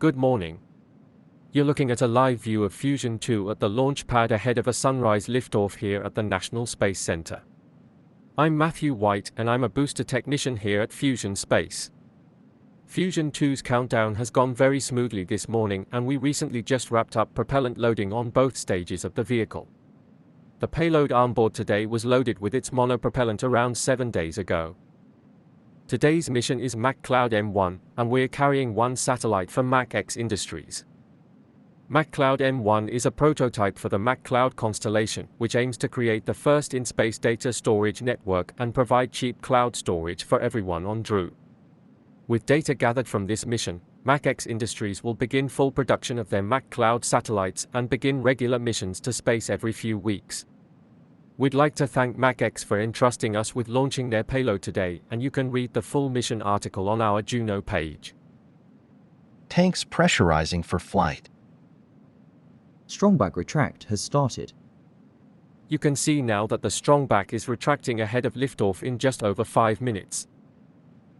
Good morning. You're looking at a live view of Fusion 2 at the launch pad ahead of a sunrise liftoff here at the National Space Center. I'm Matthew White and I'm a booster technician here at Fusion Space. Fusion 2's countdown has gone very smoothly this morning and we recently just wrapped up propellant loading on both stages of the vehicle. The payload onboard today was loaded with its monopropellant around 7 days ago. Today's mission is MachCloud M1, and we're carrying one satellite for MachX Industries. MachCloud M1 is a prototype for the MachCloud constellation, which aims to create the first in-space data storage network and provide cheap cloud storage for everyone on Drew. With data gathered from this mission, MachX Industries will begin full production of their MachCloud satellites and begin regular missions to space every few weeks. We'd like to thank MachX for entrusting us with launching their payload today, and you can read the full mission article on our Juno page. Tanks pressurizing for flight. Strongback retract has started. You can see now that the strongback is retracting ahead of liftoff in just over 5 minutes.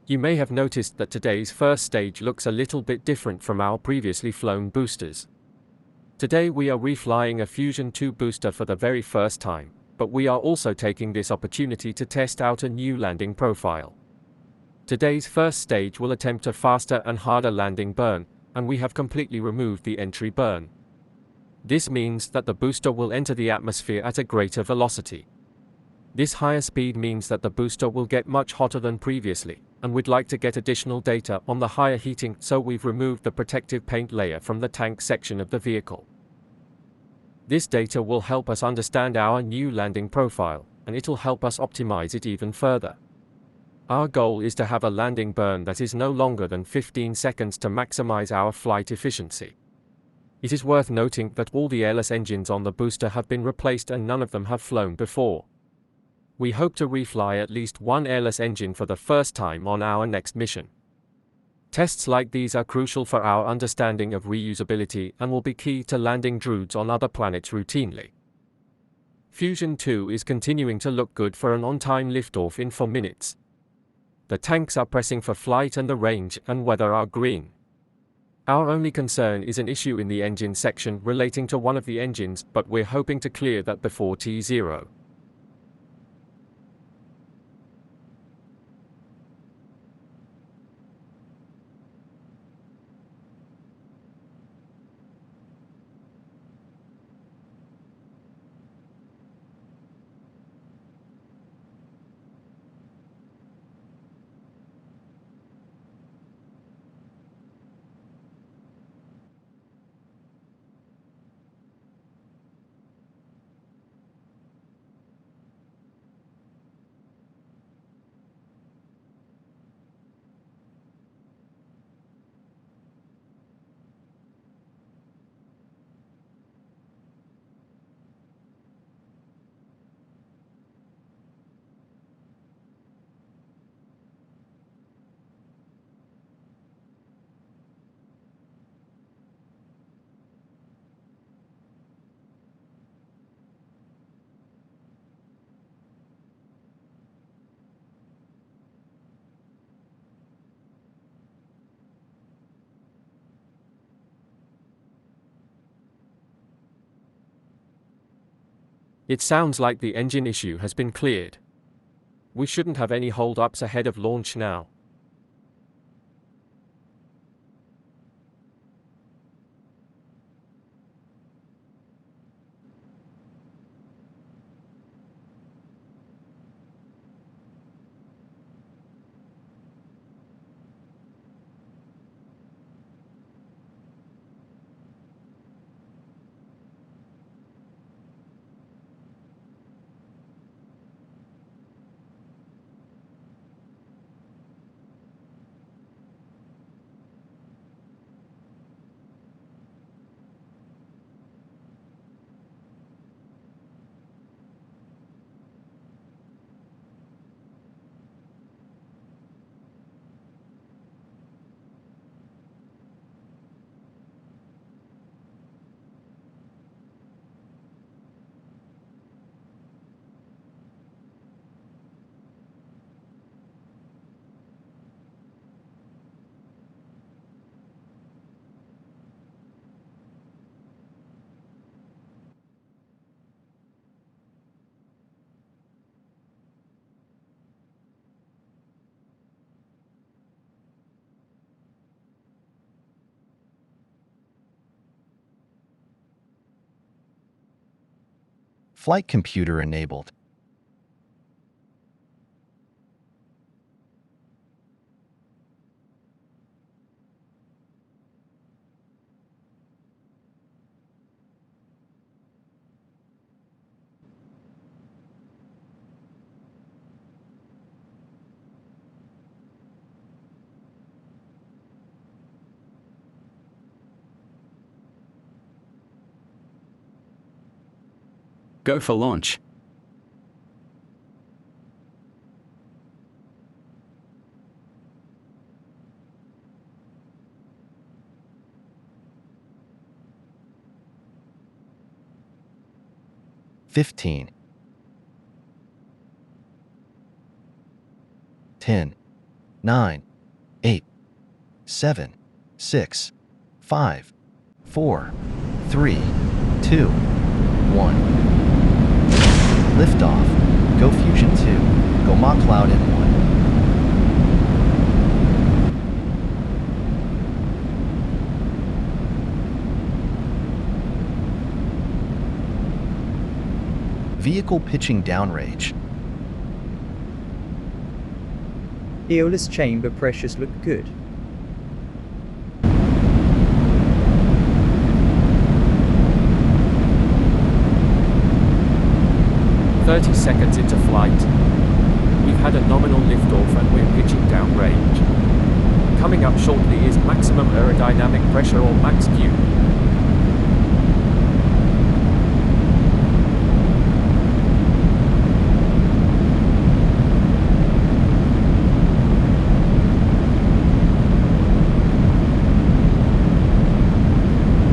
You may have noticed that today's first stage looks a little bit different from our previously flown boosters. Today we are reflying a Fusion 2 booster for the very first time, but we are also taking this opportunity to test out a new landing profile. Today's first stage will attempt a faster and harder landing burn, and we have completely removed the entry burn. This means that the booster will enter the atmosphere at a greater velocity. This higher speed means that the booster will get much hotter than previously, and we'd like to get additional data on the higher heating, so we've removed the protective paint layer from the tank section of the vehicle. This data will help us understand our new landing profile, and it'll help us optimize it even further. Our goal is to have a landing burn that is no longer than 15 seconds to maximize our flight efficiency. It is worth noting that all the airless engines on the booster have been replaced and none of them have flown before. We hope to refly at least one airless engine for the first time on our next mission. Tests like these are crucial for our understanding of reusability and will be key to landing Druids on other planets routinely. Fusion 2 is continuing to look good for an on-time liftoff in 4 minutes. The tanks are pressing for flight and the range and weather are green. Our only concern is an issue in the engine section relating to one of the engines, but we're hoping to clear that before T0. It sounds like the engine issue has been cleared. We shouldn't have any hold-ups ahead of launch now. Flight computer enabled. Go for launch. "15, 10, 9, 8, 7, 6, 5, 4, 3, 2, 1. Liftoff. Go Fusion 2. Go MachCloud M1. Vehicle pitching downrange. Aeolus chamber pressures look good. "30 seconds into flight. We've had a nominal liftoff and we're pitching down range. Coming up shortly is maximum aerodynamic pressure or max Q.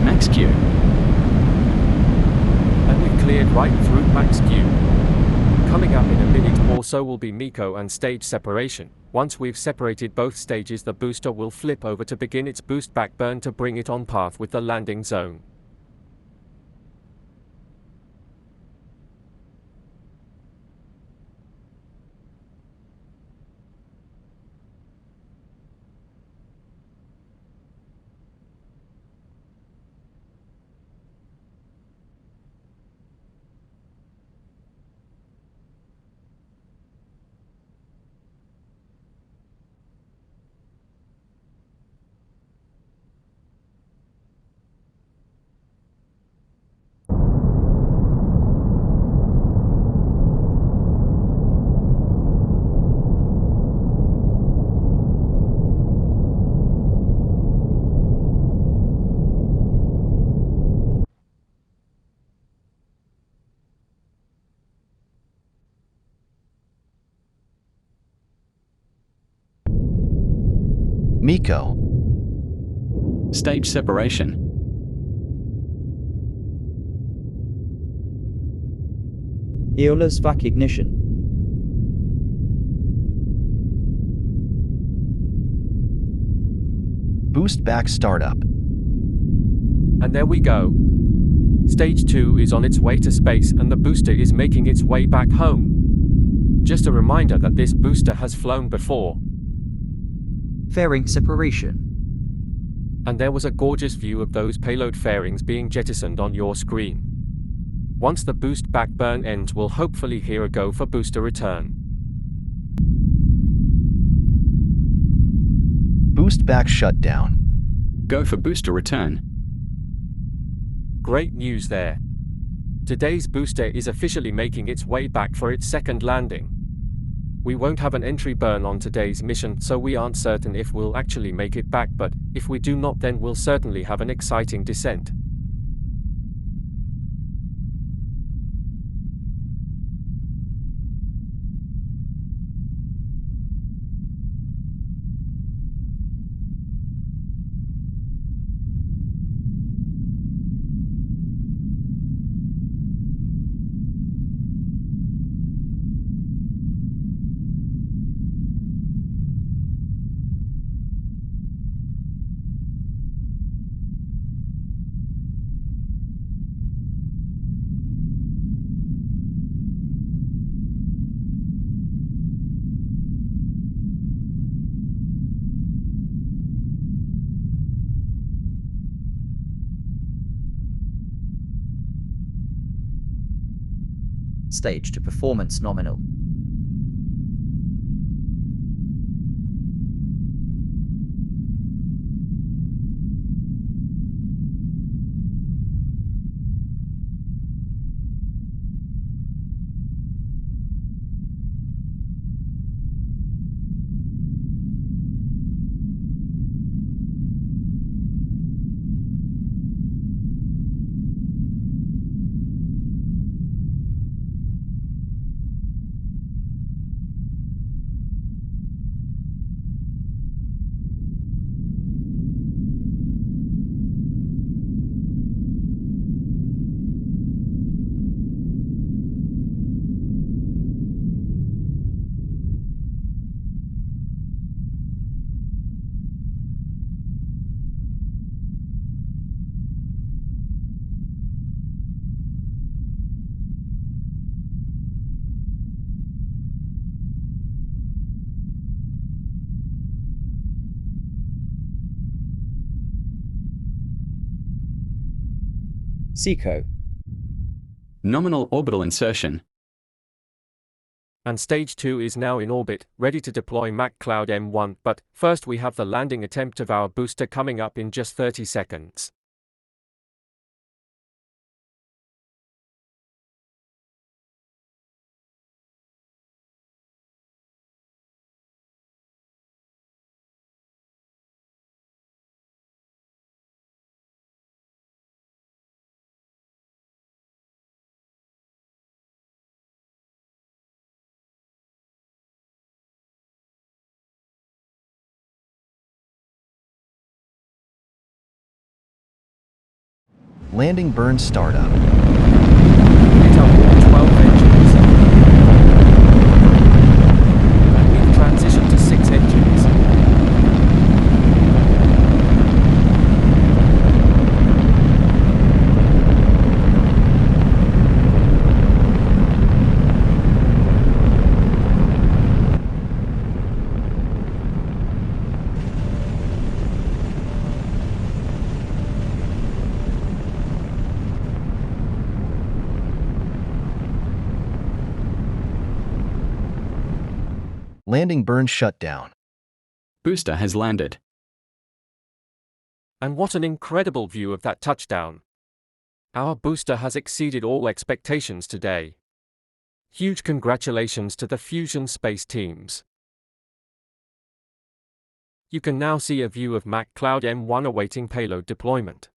Max Q. And we've cleared right through max Q. Coming up in a minute or so will be MECO and stage separation. Once we've separated both stages, the booster will flip over to begin its boost backburn to bring it on path with the landing zone. MECO. Stage separation. Aeolus vac ignition. Boost back startup. And there we go. Stage 2 is on its way to space and the booster is making its way back home. Just a reminder that this booster has flown before. Fairing separation. And there was a gorgeous view of those payload fairings being jettisoned on your screen. Once the boost backburn ends, we'll hopefully hear a go for booster return. Boost back shutdown. Go for booster return. Great news there. Today's booster is officially making its way back for its second landing. We won't have an entry burn on today's mission, so we aren't certain if we'll actually make it back, but if we do not, then we'll certainly have an exciting descent. stage to performance nominal. Seco. Nominal orbital insertion. And stage 2 is now in orbit, ready to deploy MachCloud M1, but first we have the landing attempt of our booster coming up in just 30 seconds. Landing burn startup. Hit up all 12 engines. And we've transitioned to 6 engines. Landing burn shutdown. Booster has landed. And what an incredible view of that touchdown. Our booster has exceeded all expectations today. Huge congratulations to the Fusion Space teams. You can now see a view of MachCloud M1 awaiting payload deployment.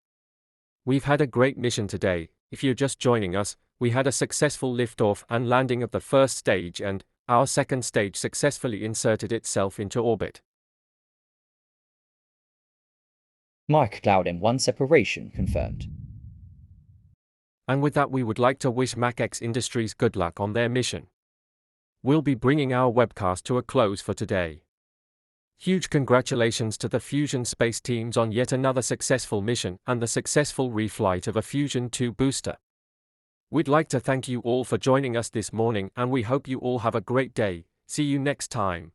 We've had a great mission today. If you're just joining us, we had a successful liftoff and landing of the first stage, and our second stage successfully inserted itself into orbit. MachCloud M1 separation confirmed. And with that, we would like to wish MachX Industries good luck on their mission. We'll be bringing our webcast to a close for today. Huge congratulations to the Fusion Space teams on yet another successful mission and the successful reflight of a Fusion 2 booster. We'd like to thank you all for joining us this morning, and we hope you all have a great day. See you next time.